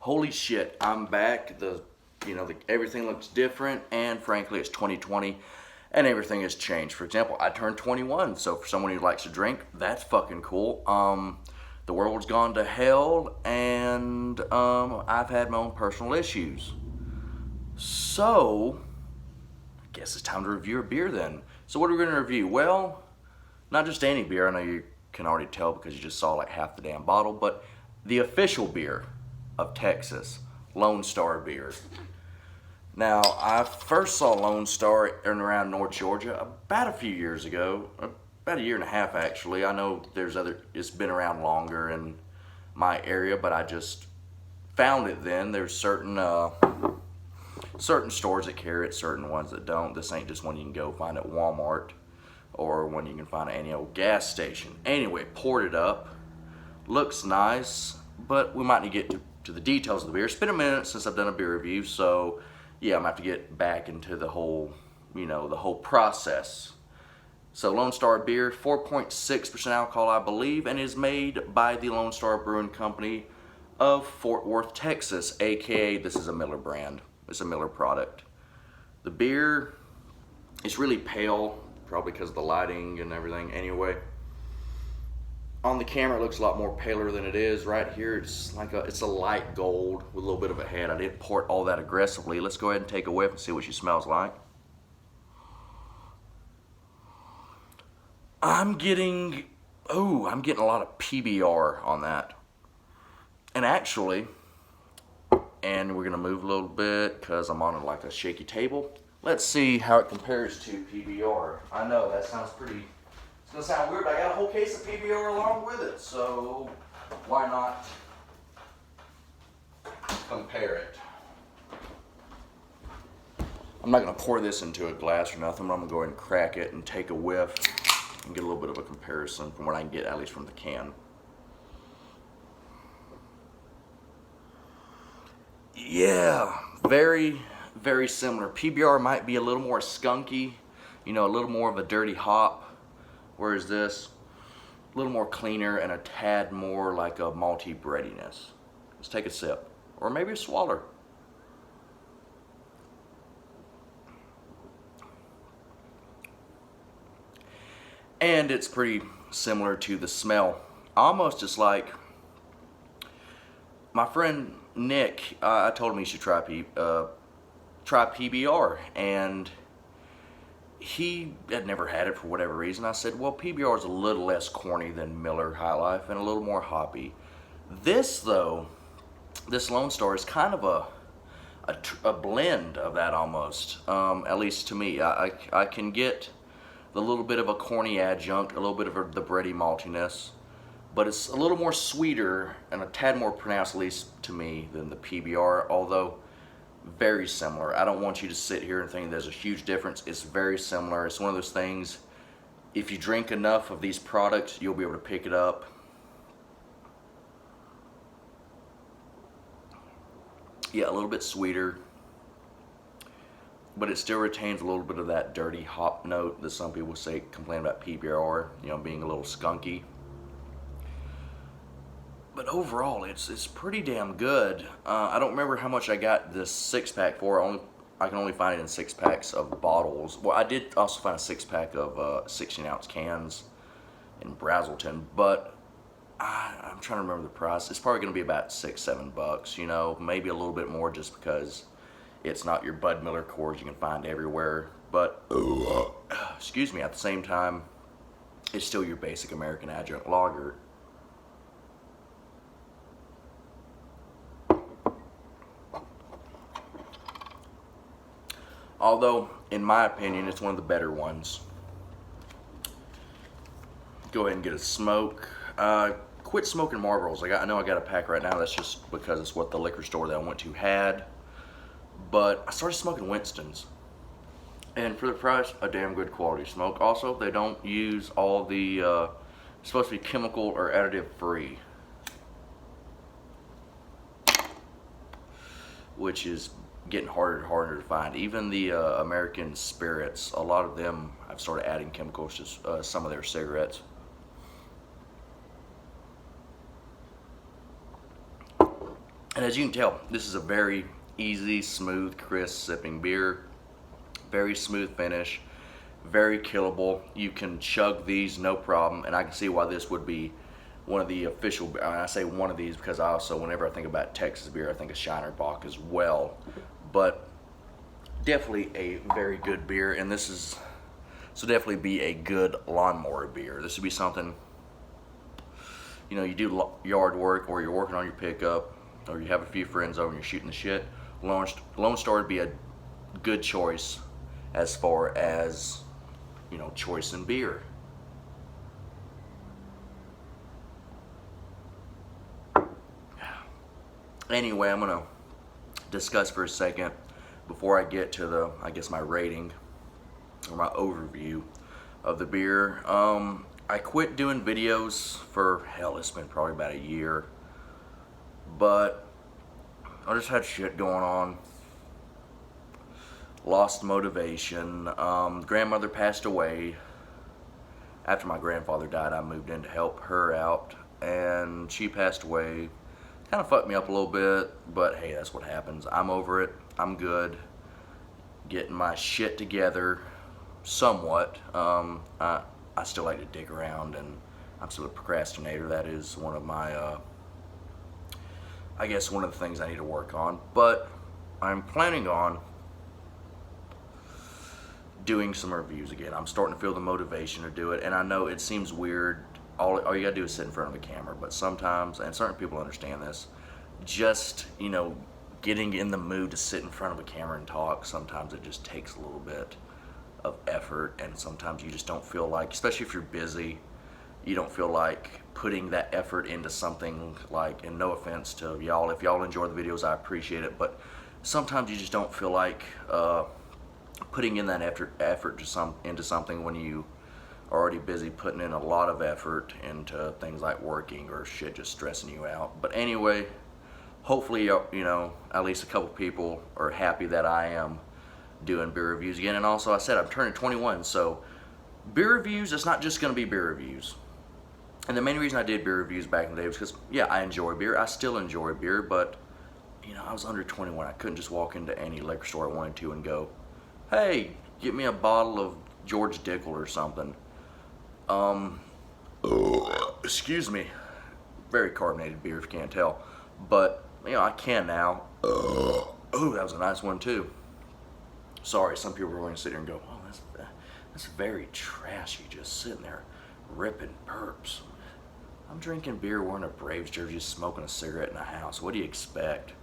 Holy shit, I'm back. Everything looks different, and frankly, it's 2020, and everything has changed. For example, I turned 21, so for someone who likes to drink, that's fucking cool. The world's gone to hell, and I've had my own personal issues. So, I guess it's time to review a beer then. So, what are we going to review? Well, not just any beer. I know you can already tell because you just saw like half the damn bottle, but the official beer of Texas, Lone Star Beer. Now, I first saw Lone Star in and around North Georgia about a few years ago, about a year and a half actually. I know it's been around longer in my area, but I just found it then. There's certain stores that carry it, certain ones that don't. This ain't just one you can go find at Walmart or one you can find at any old gas station. Anyway, poured it up. Looks nice, but we might need to get to the details of the beer. It's been a minute since I've done a beer review, so yeah, I'm gonna have to get back into the whole process. So Lone Star Beer, 4.6% alcohol, I believe, and is made by the Lone Star Brewing Company of Fort Worth, Texas, aka this is a Miller brand. It's a Miller product. The beer is really pale, probably because of the lighting and everything. Anyway, on the camera it looks a lot more paler than it is. Right here it's a light gold with a little bit of a head. I didn't pour it all that aggressively. Let's go ahead and take a whiff and see what she smells like. I'm getting a lot of PBR on that. And actually, and we're gonna move a little bit because I'm on like a shaky table. Let's see how it compares to PBR. I know that sounds it's gonna sound weird, but I got a whole case of PBR along with it, so why not compare it? I'm not gonna pour this into a glass or nothing, but I'm gonna go ahead and crack it and take a whiff and get a little bit of a comparison from what I can get, at least from the can. Yeah, very, very similar. PBR might be a little more skunky, a little more of a dirty hop. Whereas this, a little more cleaner and a tad more like a malty breadiness. Let's take a sip, or maybe a swallow. And it's pretty similar to the smell. Almost just like my friend Nick, I told him he should try PBR, and he had never had it for whatever reason. I said, well, PBR is a little less corny than Miller High Life and a little more hoppy. This Lone Star is kind of a blend of that almost, at least to me. I can get the little bit of a corny adjunct, a little bit of the bready maltiness, but it's a little more sweeter and a tad more pronounced, at least to me, than the PBR, although very similar. I don't want you to sit here and think there's a huge difference. It's very similar. It's one of those things, if you drink enough of these products, you'll be able to pick it up. Yeah, a little bit sweeter, but it still retains a little bit of that dirty hop note that some people complain about PBR, being a little skunky. But overall, it's pretty damn good. I don't remember how much I got this 6-pack for. I can only find it in 6-packs of bottles. Well, I did also find a 6-pack of 16-ounce cans in Brazelton, but I'm trying to remember the price. It's probably going to be about $6-7, maybe a little bit more just because it's not your Bud Miller Coors you can find everywhere. But excuse me, at the same time, it's still your basic American adjunct lager. Although, in my opinion, it's one of the better ones. Go ahead and get a smoke. Quit smoking Marlboros. I know I got a pack right now. That's just because it's what the liquor store that I went to had. But I started smoking Winston's. And for the price, a damn good quality smoke. Also, they don't use all the, it's supposed to be chemical or additive free. Which is getting harder and harder to find. Even the American spirits, a lot of them have started adding chemicals to some of their cigarettes. And as you can tell, this is a very easy, smooth, crisp sipping beer. Very smooth finish, very killable. You can chug these no problem, and I can see why this would be one of the official. I say one of these because I also, whenever I think about Texas beer, I think of Shiner Bock as well. But definitely a very good beer, and this is so definitely be a good lawnmower beer. This would be something, you know, you do yard work, or you're working on your pickup, or you have a few friends over and you're shooting the shit. Lone Star would be a good choice as far as, you know, choice in beer. Anyway, I'm gonna discuss for a second before I get to the, I guess, my rating or my overview of the beer. I quit doing videos for, hell, it's been probably about a year, but I just had shit going on. Lost motivation. Grandmother passed away. After my grandfather died, I moved in to help her out, and she passed away. Kind of fucked me up a little bit, but hey, that's what happens. I'm over it. I'm good. Getting my shit together, somewhat. I still like to dig around, and I'm still a procrastinator. That is one of my, I guess, one of the things I need to work on. But I'm planning on doing some reviews again. I'm starting to feel the motivation to do it, and I know it seems weird. All you gotta do is sit in front of the camera, but sometimes, and certain people understand this, just, you know, getting in the mood to sit in front of a camera and talk, sometimes it just takes a little bit of effort, and sometimes you just don't feel like, especially if you're busy, you don't feel like putting that effort into something like, and no offense to y'all, if y'all enjoy the videos, I appreciate it, but sometimes you just don't feel like putting in that effort into something when you are already busy putting in a lot of effort into things like working or shit just stressing you out. But anyway, hopefully, you know, at least a couple people are happy that I am doing beer reviews again. And also, I said I'm turning 21, so beer reviews, it's not just going to be beer reviews. And the main reason I did beer reviews back in the day was because, yeah, I enjoy beer. I still enjoy beer, but, you know, I was under 21. I couldn't just walk into any liquor store I wanted to and go, hey, get me a bottle of George Dickel or something. Excuse me. Very carbonated beer, if you can't tell. But, you know, I can now. Oh, that was a nice one, too. Sorry, some people are going to sit here and go, oh, that's very trashy, just sitting there ripping burps. I'm drinking beer, wearing a Braves jersey, smoking a cigarette in a house. What do you expect?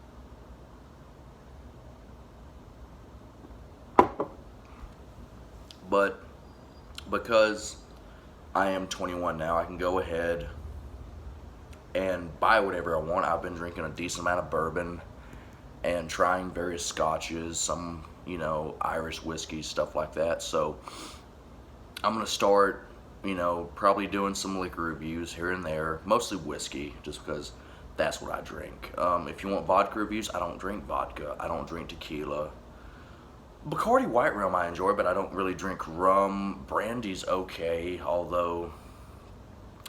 But because I am 21 now, I can go ahead and buy whatever I want. I've been drinking a decent amount of bourbon and trying various scotches, some, you know, Irish whiskey, stuff like that. So I'm going to start, you know, probably doing some liquor reviews here and there, mostly whiskey, just because that's what I drink. If you want vodka reviews, I don't drink vodka. I don't drink tequila. Bacardi White Rum I enjoy, but I don't really drink rum. Brandy's okay, although,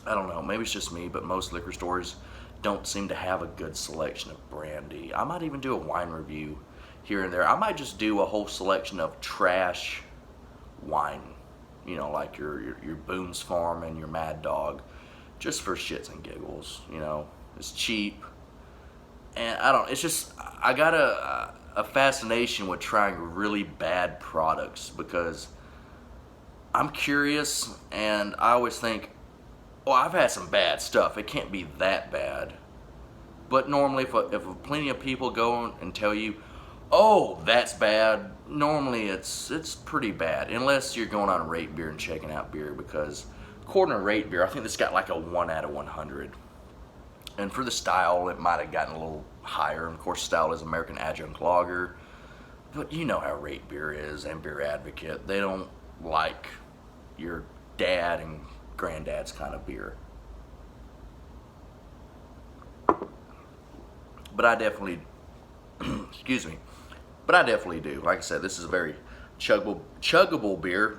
I don't know, maybe it's just me, but most liquor stores don't seem to have a good selection of brandy. I might even do a wine review here and there. I might just do a whole selection of trash wine, you know, like your Boone's Farm and your Mad Dog, just for shits and giggles, you know. It's cheap, and it's just, I got a fascination with trying really bad products because I'm curious, and I always think, well, I've had some bad stuff. It can't be that bad. But normally, if plenty of people go and tell you, oh, that's bad, normally it's pretty bad. Unless you're going on Rate Beer and checking out beer, because according to Rate Beer, I think this got like a 1 out of 100. And for the style, it might have gotten a little higher. And of course, style is American Adjunct Lager. But you know how Rate Beer is, and Beer Advocate. They don't like your dad and granddad's kind of beer. But I definitely, excuse me, but I definitely do. Like I said, this is a very chuggable beer.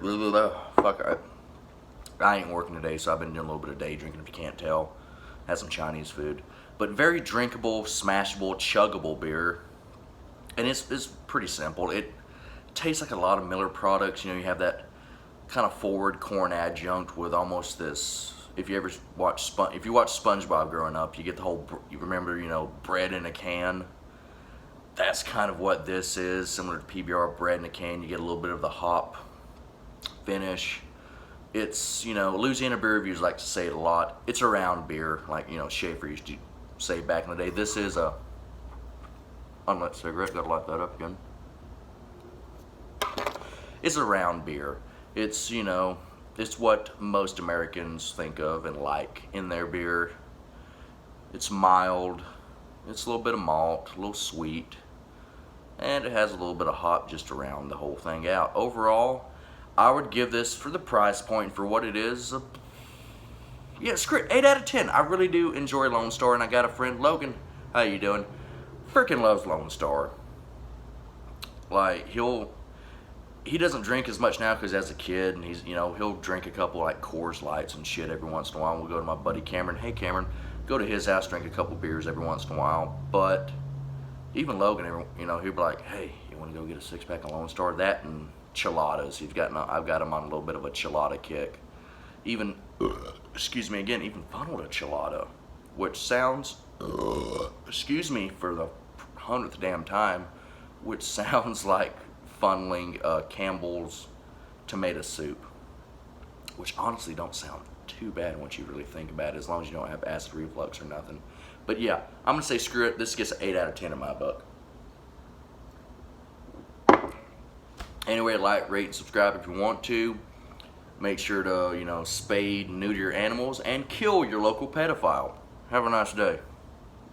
Fuck, I ain't working today, so I've been doing a little bit of day drinking, if you can't tell. Had some Chinese food. but very drinkable, smashable, chuggable beer. And it's pretty simple. It tastes like a lot of Miller products. You know, you have that kind of forward corn adjunct with almost this. If you ever watch if you watch SpongeBob growing up, you get the whole. You remember, you know, bread in a can. That's kind of what this is, similar to PBR bread in a can. You get a little bit of the hop finish. It's, you know, Louisiana beer reviews like to say it a lot. It's a round beer, like, you know, Schaefer used to say back in the day. This is a unlit cigarette. Gotta light that up again. It's a round beer. It's, you know, it's what most Americans think of and like in their beer. It's mild. It's a little bit of malt, a little sweet, and it has a little bit of hop just to round the whole thing out. Overall, I would give this, for the price point, for what it is, yeah, screw it, 8 out of 10. I really do enjoy Lone Star, and I got a friend, Logan, how you doing? Freaking loves Lone Star. Like, he doesn't drink as much now because as a kid, and he's, you know, he'll drink a couple like Coors Lights and shit every once in a while. We'll go to my buddy Cameron. Hey Cameron, go to his house, drink a couple beers every once in a while. But even Logan, you know, he'll be like, hey, you want to go get a 6-pack of Lone Star? That and chiladas. I've got him on a little bit of a chilada kick. Even, excuse me again, even funneled a chilada, which sounds, excuse me for the 100th damn time, which sounds like funneling Campbell's tomato soup, which honestly don't sound too bad once you really think about it, as long as you don't have acid reflux or nothing. But yeah, I'm gonna say screw it. This gets an 8 out of 10 in my book. Anyway, like, rate, and subscribe if you want to. Make sure to, you know, spade, neuter your animals, and kill your local pedophile. Have a nice day.